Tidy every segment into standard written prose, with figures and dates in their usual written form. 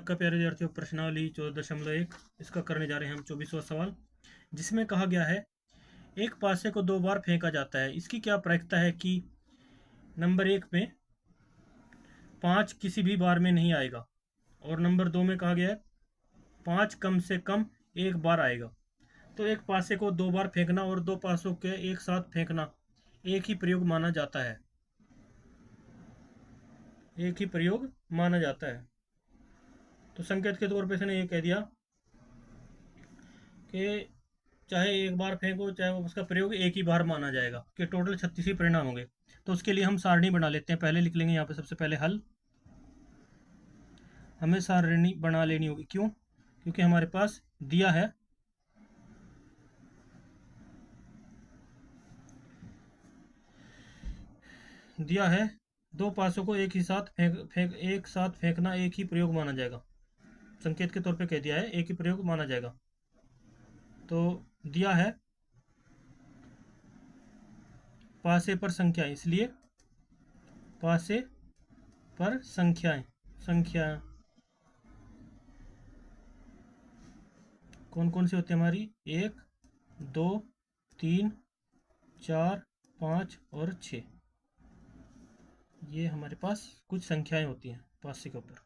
नमस्कार प्यारे विद्यार्थियों, प्रश्नावली 14.1 इसका करने जा रहे हैं हम 24वां सवाल, जिसमें कहा गया है एक पासे को 2 बार फेंका जाता है। इसकी क्या प्रायिकता है कि नंबर 1 में 5 किसी भी बार में नहीं आएगा और नंबर 2 में कहा गया है 5 कम से कम एक बार आएगा। तो एक पासे को 2 बार फेंकना और 2 पासों के एक साथ फेंकना एक ही प्रयोग माना जाता है। एक ही प्रयोग माना जाता है। तो संकेत के तौर पे इसने ये कह दिया कि चाहे एक बार फेंको चाहे उसका प्रयोग एक ही बार माना जाएगा, कि टोटल 36 ही परिणाम होंगे। तो उसके लिए हम सारणी बना लेते हैं। पहले लिख लेंगे यहाँ पे सबसे पहले हल। हमें सारणी बना लेनी होगी, क्यों? क्योंकि हमारे पास दिया है 2 पासों को एक साथ फेंकना एक ही प्रयोग माना जाएगा। संकेत के तौर पे कह दिया है एक ही प्रयोग माना जाएगा। तो दिया है पासे पर संख्याएं, इसलिए पासे पर संख्या कौन कौन सी होती है हमारी? 1 2 3 4 5 और 6। ये हमारे पास कुछ संख्याएं होती हैं पासे के ऊपर।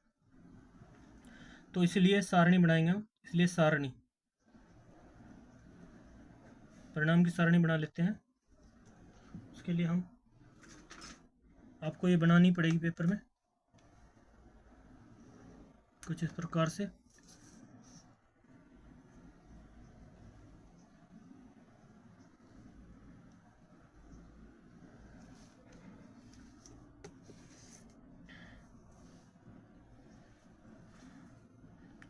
तो इसलिए सारणी बनाएंगे हम। इसलिए सारणी, परिणाम की सारणी बना लेते हैं। उसके लिए हम आपको ये बनानी पड़ेगी पेपर में कुछ इस प्रकार से।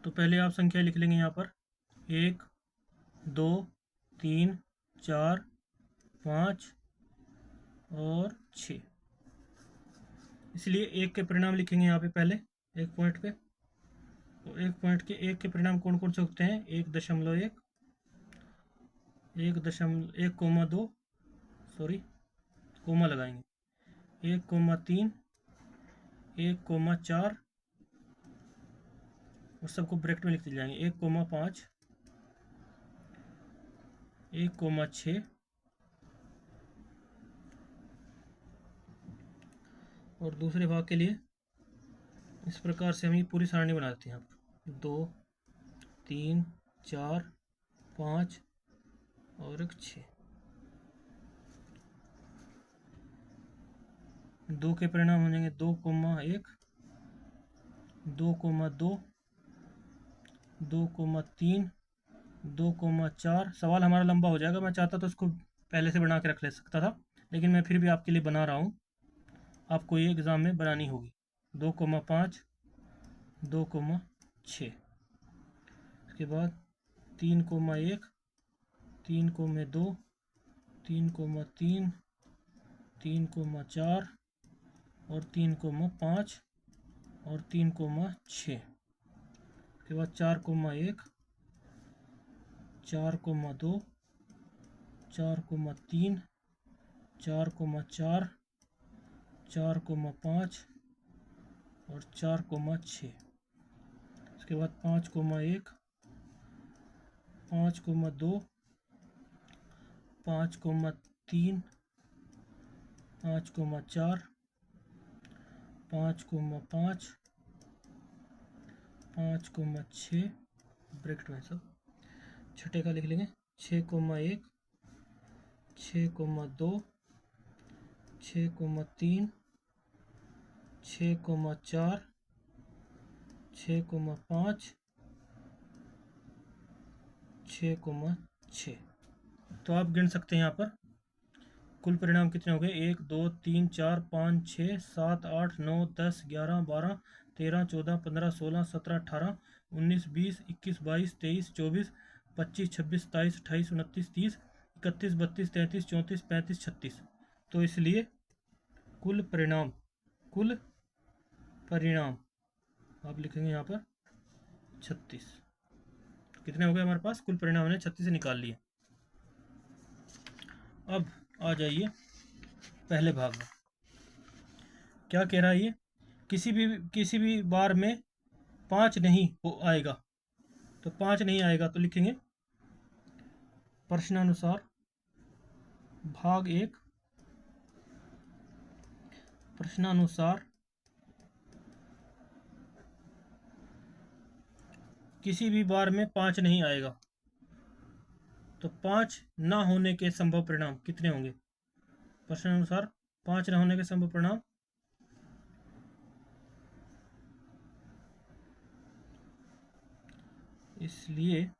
तो पहले आप संख्या लिख लेंगे यहाँ पर 1 2 3 4 5 और 6। इसलिए एक के परिणाम लिखेंगे यहाँ पे पहले एक पॉइंट पे। तो एक पॉइंट के एक के परिणाम कौन कौन से होते हैं? 1.1 1.1,2 सॉरी कोमा लगाएंगे 1,3 1,4 और सबको ब्रैकेट में लिखते जाएंगे 1,5 1,6 और दूसरे भाग के लिए इस प्रकार से हम ये पूरी सारणी बना देते हैं। 2 3 4 5 और 6। 2 के परिणाम हो जाएंगे 2,1 2,2 2,3 2,4। सवाल हमारा लंबा हो जाएगा, मैं चाहता तो इसको पहले से बना के रख ले सकता था, लेकिन मैं फिर भी आपके लिए बना रहा हूँ। आपको ये एग्ज़ाम में बनानी होगी। 2,5 2,6। उसके बाद 3,1 3,2 3,3 3,4 और 3,5 और 3,6। उसके बाद 4,1 4,2 4,3 4,4 4,5 और 4,6। उसके बाद 5,1 5,2 5,3 5,4 5,5 5,6 ब्रैकेट में सब छठे का लिख लेंगे 6,1 6,2 6,3 6,4 6,5 6,6। तो आप गिन सकते हैं यहाँ पर कुल परिणाम कितने हो गए? 1 2 3 4 5 6 7 8 9 10 11 12 13 14 15 16 17 18 19 20 21 22 23 24 25 26 27 28 29 30 31 32 33 34 35 36। तो इसलिए कुल परिणाम आप लिखेंगे यहाँ पर 36। कितने हो गए हमारे पास? कुल परिणाम हमने 36 से निकाल लिए। अब आ जाइए पहले भाग में। क्या कह रहा है ये? किसी भी बार में 5 नहीं हो आएगा, तो 5 नहीं आएगा तो लिखेंगे प्रश्नानुसार भाग 1, प्रश्नानुसार किसी भी बार में 5 नहीं आएगा, तो 5 ना होने के संभव परिणाम कितने होंगे? प्रश्नानुसार 5 ना होने के संभव परिणाम इसलिए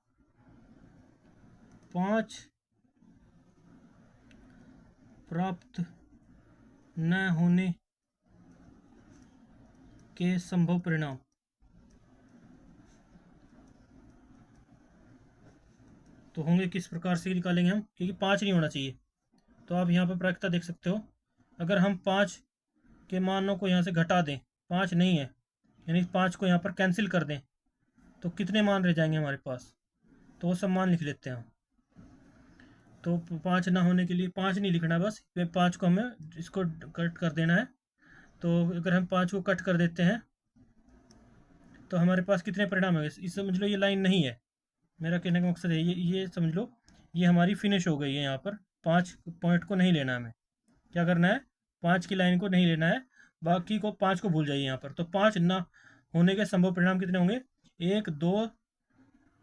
5 प्राप्त न होने के संभव परिणाम तो होंगे किस प्रकार से निकालेंगे हम, क्योंकि 5 नहीं होना चाहिए। तो आप यहाँ पर प्रायिकता देख सकते हो, अगर हम 5 के मानों को यहाँ से घटा दें, 5 नहीं है, यानी 5 को यहाँ पर कैंसिल कर दें, तो कितने मान रह जाएंगे हमारे पास? तो वो सब मान लिख लेते हैं हम। तो 5 ना होने के लिए 5 नहीं लिखना, बस 5 को हमें इसको कट कर देना है। तो अगर हम 5 को कट कर देते हैं तो हमारे पास कितने परिणाम होंगे? इस समझ लो ये लाइन नहीं है, मेरा कहने का मकसद है ये समझ लो ये हमारी फिनिश हो गई है। यहाँ पर 5 पॉइंट को नहीं लेना, हमें क्या करना है, 5 की लाइन को नहीं लेना है, बाकी को 5 को भूल जाइए यहाँ पर। तो 5 ना होने के संभव परिणाम कितने होंगे? 1 2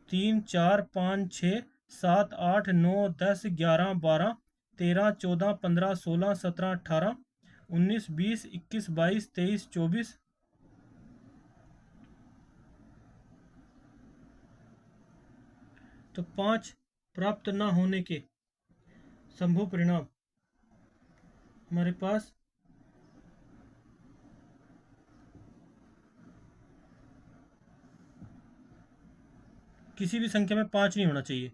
3 4 5 6 7 8 9 10 11 12 13 14 15 16 17 18 19 20 21 22 23 24। तो 5 प्राप्त ना होने के संभव परिणाम हमारे पास किसी भी संख्या में 5 नहीं होना चाहिए।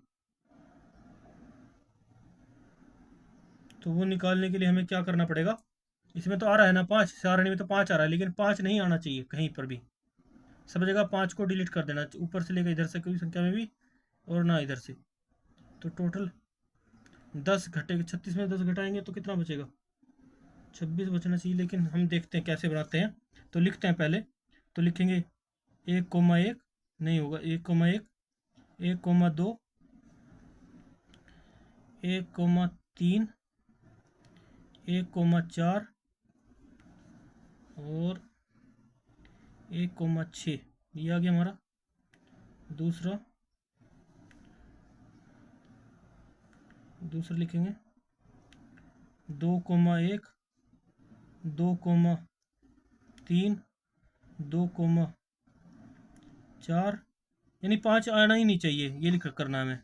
तो वो निकालने के लिए हमें क्या करना पड़ेगा? इसमें तो आ रहा है ना 5, सारणी में तो 5 आ रहा है, लेकिन 5 नहीं आना चाहिए कहीं पर भी। सब जगह 5 को डिलीट कर देना, ऊपर से लेकर इधर से कोई संख्या में भी, और ना इधर से। तो टोटल 10 घटेगा, 36 में 10 घटाएंगे तो कितना बचेगा? 26 बचना चाहिए, लेकिन हम देखते हैं कैसे बनाते हैं। तो लिखते हैं पहले, तो लिखेंगे 1,1 नहीं होगा, 1,1 1,2 1,3 1,4 और 1,6 ये आ गया हमारा। दूसरा लिखेंगे 2,1 2,3 2,4, यानी 5 आना ही नहीं चाहिए, ये लिख करना हमें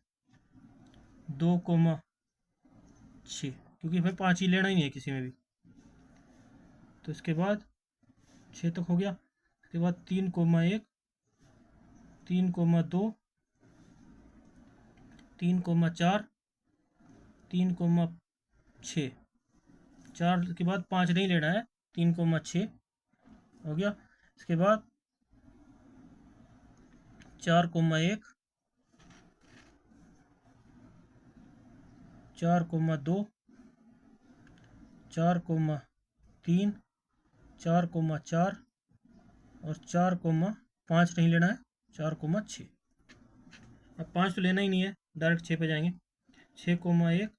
2,6, क्योंकि हमें 5 ही लेना ही नहीं है किसी में भी। तो इसके बाद 6 तक हो गया। इसके बाद 3,1 3,2 3,4 3,6, 4 के बाद 5 नहीं लेना है, 3,6 हो गया। इसके बाद 4,1 4,2 4,3 4,4 और 4,5 नहीं लेना है, 4,6। अब 5 तो लेना ही नहीं है, डायरेक्ट 6 पे जाएंगे। 6,1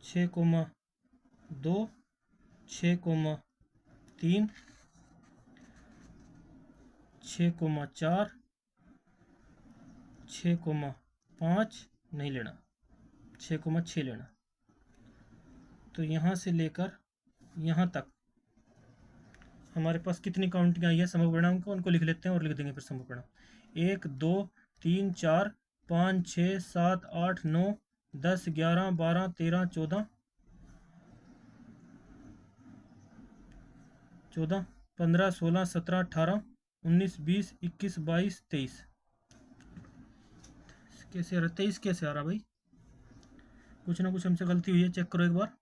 6,2 6,3 6,4 6,5 नहीं लेना, 6,6 लेना। तो यहाँ से लेकर यहाँ तक हमारे पास कितनी काउंटिंग आई है संभव परिणाम को, उनको लिख लेते हैं और लिख देंगे फिर संभव परिणाम। 1 2 3 4 5 6 7 8 9 10 11 12 13 14 15 16 17 18 19 20 21 22 23। कैसे आ रहा, 23 कैसे आ रहा भाई? कुछ ना कुछ हमसे गलती हुई है, चेक करो एक बार।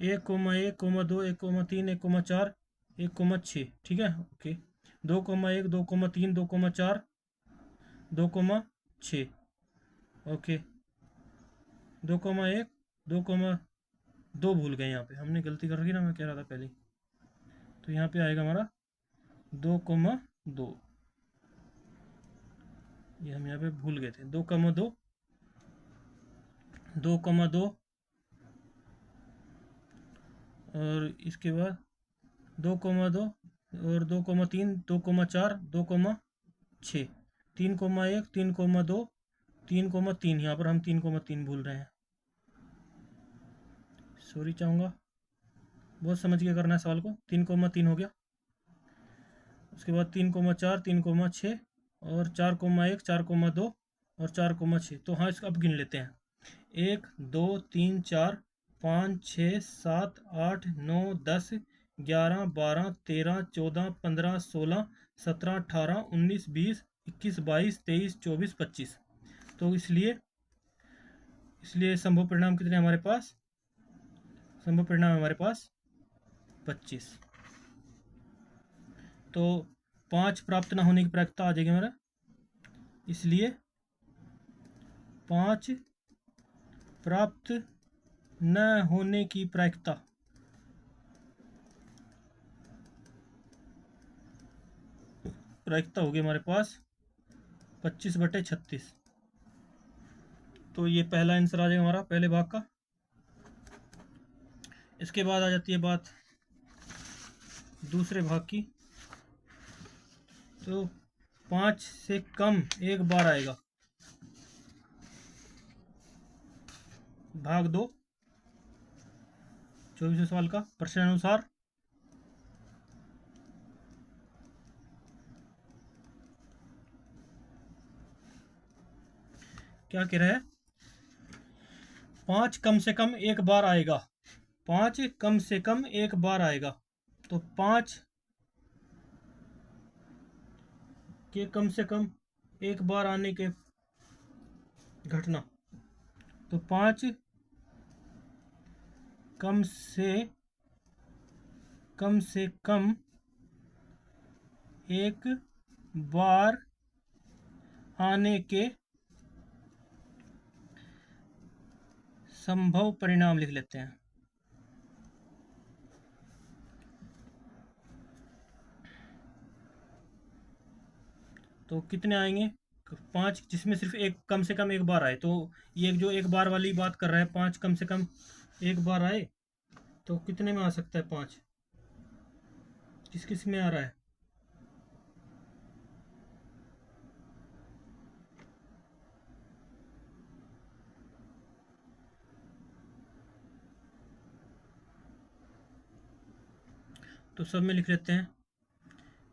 1,1 2 1,3 1,4 1,6, ठीक है, ओके। 2,1 2,3 2,4 2,6, ओके। 2,1 2,2 भूल गए, यहाँ पे हमने गलती कर रखी ना, मैं कह रहा था पहले। तो यहाँ पे आएगा हमारा 2,2। ये हम यहाँ पे भूल गए थे। 2,2, 2,2 और इसके बाद 2,2 और 2,3, 2,4, 2,6, 3,1, 3,2, 3,3। यहाँ पर हम 3,3 भूल रहे हैं, सॉरी चाहूँगा। बहुत समझ के करना है सवाल को। 3,3 हो गया। उसके बाद 3,4, 3,6 और 4,1, 4,2 और 4,6। तो हाँ, इसको अब गिन लेते हैं। 1, 2, 3, 4, 5, 6, 7, 8, 9, 10, 11, 12, 13, 14, 15, 16, 17, 18, 19, 20, 21, 22, 23, 24, 25। तो इसलिए संभव परिणाम कितने हमारे पास? संभव परिणाम हमारे पास 25। तो 5 प्राप्त न होने की प्रायिकता आ जाएगी हमारा। इसलिए 5 प्राप्त न होने की प्रायिकता होगी हमारे पास 25/36। तो ये पहला आंसर आ जाएगा हमारा पहले भाग का। इसके बाद आ जाती है बात दूसरे भाग की। तो 5 से कम एक बार आएगा। भाग 2, 24वें सवाल का प्रश्नानुसार क्या कह रहा है? 5 कम से कम एक बार आएगा। 5 कम से कम एक बार आएगा। तो 5 के कम से कम एक बार आने के घटना। तो 5 कम से कम एक बार आने के संभव परिणाम लिख लेते हैं। तो कितने आएंगे? 5 जिसमें सिर्फ एक कम से कम एक बार आए। तो ये जो एक बार वाली बात कर रहा है, 5 कम से कम एक बार आए, तो कितने में आ सकता है 5? किस किस में आ रहा है? तो सब में लिख लेते हैं।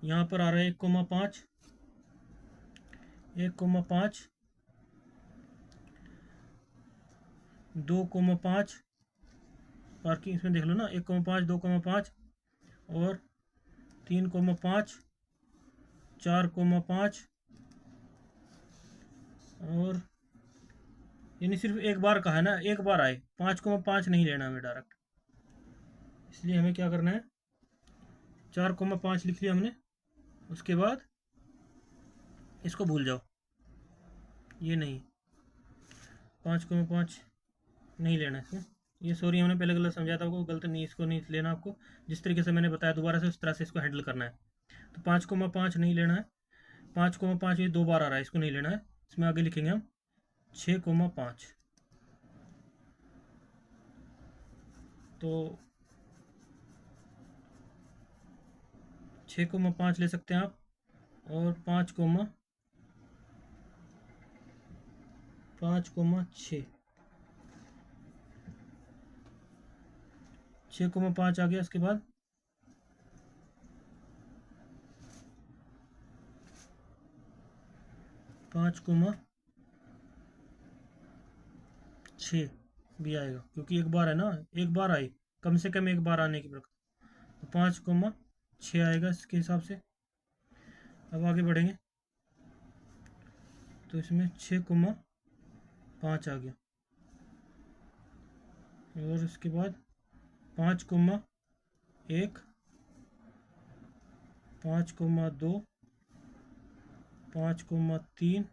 यहाँ पर आ रहा है 1,5, 1,5, 2,5, पार्किंग इसमें देख लो ना, 1,5, 2,5 और 3,5, 4,5 और यानी सिर्फ एक बार कहा है ना, एक बार आए। 5,5 नहीं लेना हमें डायरेक्ट। इसलिए हमें क्या करना है? 4,5 लिख लिया हमने। उसके बाद इसको भूल जाओ, ये नहीं, 5,5 नहीं लेना इसमें। ये सॉरी, हमने पहले गलत समझा था आपको, गलत नहीं, इसको नहीं लेना आपको। जिस तरीके से मैंने बताया दोबारा से उस तरह से इसको हैंडल करना है। तो 5,5 नहीं लेना है। 5,5 ये 2 बार आ रहा है, इसको नहीं लेना है। इसमें आगे लिखेंगे हम 6,5। तो 6,5 ले सकते हैं आप। और 5,6, 6,5 आ गया। इसके बाद 5,6 भी आएगा, क्योंकि एक बार है ना, एक बार आई, कम से कम एक बार आने की प्रक्रिया। तो 5,6 आएगा इसके हिसाब से। अब आगे बढ़ेंगे। तो इसमें 6,5 आ गया। और इसके बाद 5,1, 5,2, 5,3,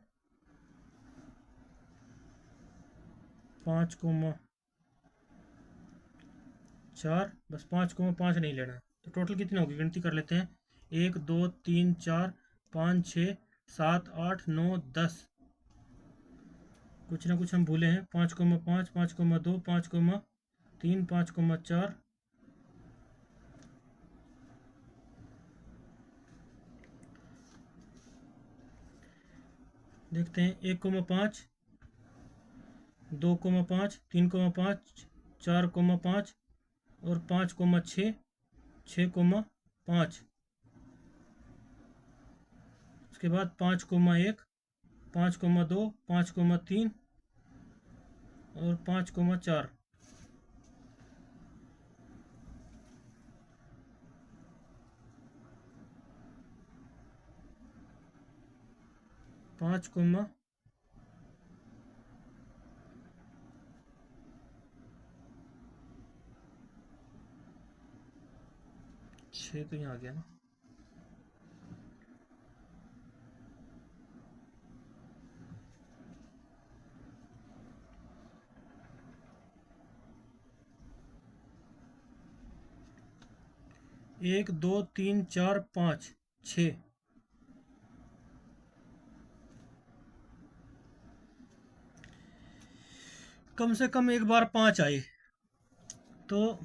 5,4। बस 5,5 नहीं लेना है। तो टोटल कितनी होगी गिनती कर लेते हैं। 1, 2, 3, 4, 5, 6, 7, 8, 9, 10, कुछ ना कुछ हम भूले हैं। 5,5, 5,2, 5,3, 5,4, देखते हैं। 1,5, 2,5, 3,5, 4,5 और 5,6, 6,5, उसके बाद 5,1, 5,2, 5,3 और 5,4, 5,6 तो यहाँ आ गया ना। एक, 2, 3, 4, 5, 6, कम से कम एक बार 5 आए तो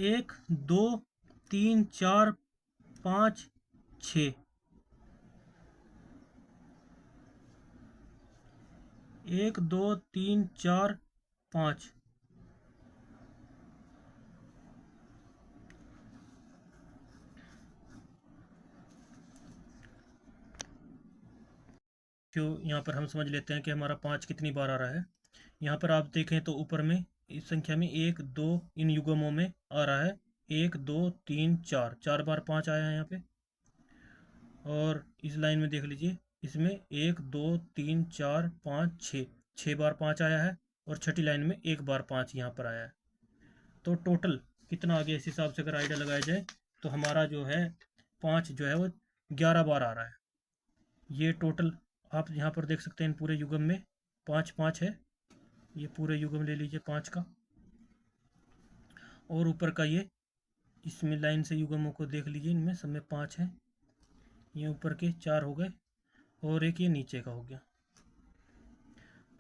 1, 2, 3, 4, 5, 6, 1, 2, 3, 4, 5, क्यों यहाँ पर हम समझ लेते हैं कि हमारा 5 कितनी बार आ रहा है। यहाँ पर आप देखें तो ऊपर में इस संख्या में 1, 2 इन युग्मों में आ रहा है। 1, 2, 3, 4, 4 बार 5 आया है यहाँ पे। और इस लाइन में देख लीजिए, इसमें 1, 2, 3, 4, 5, 6, 6 बार 5 आया है। और छठी लाइन में 1 बार 5 यहाँ पर आया है। तो टोटल कितना आ गया, इस हिसाब से अगर आइडिया लगाया जाए तो हमारा जो है 5 जो है वो 11 बार आ रहा है। ये टोटल आप यहाँ पर देख सकते हैं, इन पूरे युग्म में 5 5 है। ये पूरे युग्म ले लीजिए 5 का, और ऊपर का ये इसमें लाइन से युग्मों को देख लीजिए, इनमें सब में 5 है। ये ऊपर के 4 हो गए और एक ये नीचे का हो गया।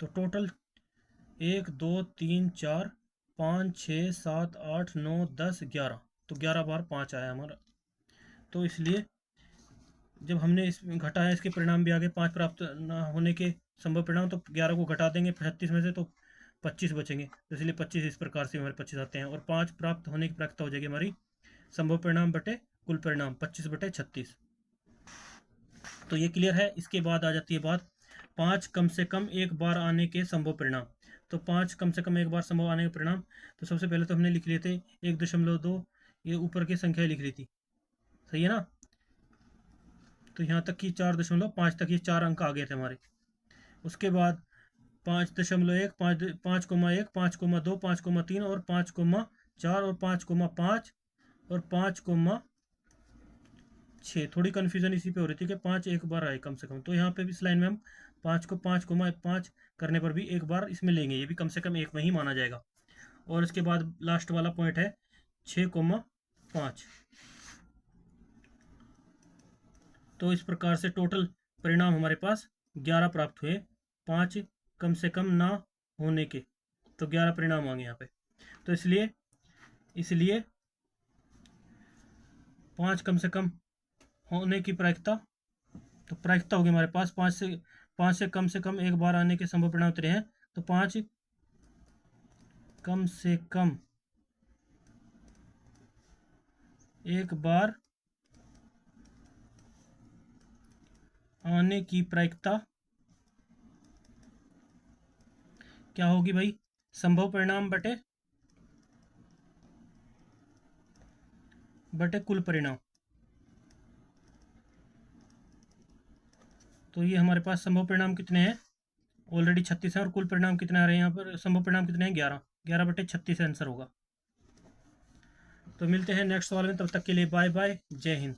तो टोटल 1, 2, 3, 4, 5, 6, 7, 8, 9, 10, 11, तो 11 बार 5 आया हमारा। तो इसलिए जब हमने इसमें घटाया, इसके परिणाम भी आगे 5 प्राप्त न होने के संभव परिणाम, तो 11 को घटा देंगे 36 में से तो 25 बचेंगे। तो इसलिए 25 इस प्रकार से हमारे 25 आते हैं। और 5 प्राप्त होने की प्राप्त हो जाएगी हमारी संभव परिणाम बटे कुल परिणाम, 25 बटे 36। तो ये क्लियर है। इसके बाद आ जाती है बात 5 कम से कम एक बार आने के संभव परिणाम। तो 5 कम से कम एक बार संभव आने के परिणाम, तो सबसे पहले तो हमने लिख लिए थे 1.2, ये ऊपर की संख्या लिख ली थी, सही है ना। तो यहाँ तक की 4.5 तक ये 4 अंक आ गए थे हमारे। उसके बाद 5.1, 5,1, 5,2, 5,3 और 5,4 और 5,5 और 5,6। थोड़ी कन्फ्यूजन इसी पे हो रही थी कि 5 एक बार आए कम से कम। तो यहाँ पे भी इस लाइन में हम 5 को 5,5 करने पर भी एक बार इसमें लेंगे, ये भी कम से कम एक में ही माना जाएगा। और इसके बाद लास्ट वाला पॉइंट है 6,5। तो इस प्रकार से टोटल परिणाम हमारे पास 11 प्राप्त हुए, 5 कम से कम ना होने के। तो 11 परिणाम आ गए यहाँ पे। तो इसलिए 5 कम से कम होने की प्रायिकता, तो प्रायिकता होगी हमारे पास 5 से कम एक बार आने के संभव परिणाम उतरे हैं। तो 5 कम से कम एक बार आने की प्रायिकता क्या होगी भाई, संभव परिणाम बटे कुल परिणाम। तो ये हमारे पास संभव परिणाम कितने हैं, ऑलरेडी 36 है। और कुल परिणाम कितने आ रहे हैं यहाँ पर, संभव परिणाम कितने हैं 11, 11 बटे 36 आंसर होगा। तो मिलते हैं नेक्स्ट सवाल में, तब तक के लिए बाय बाय, जय हिंद।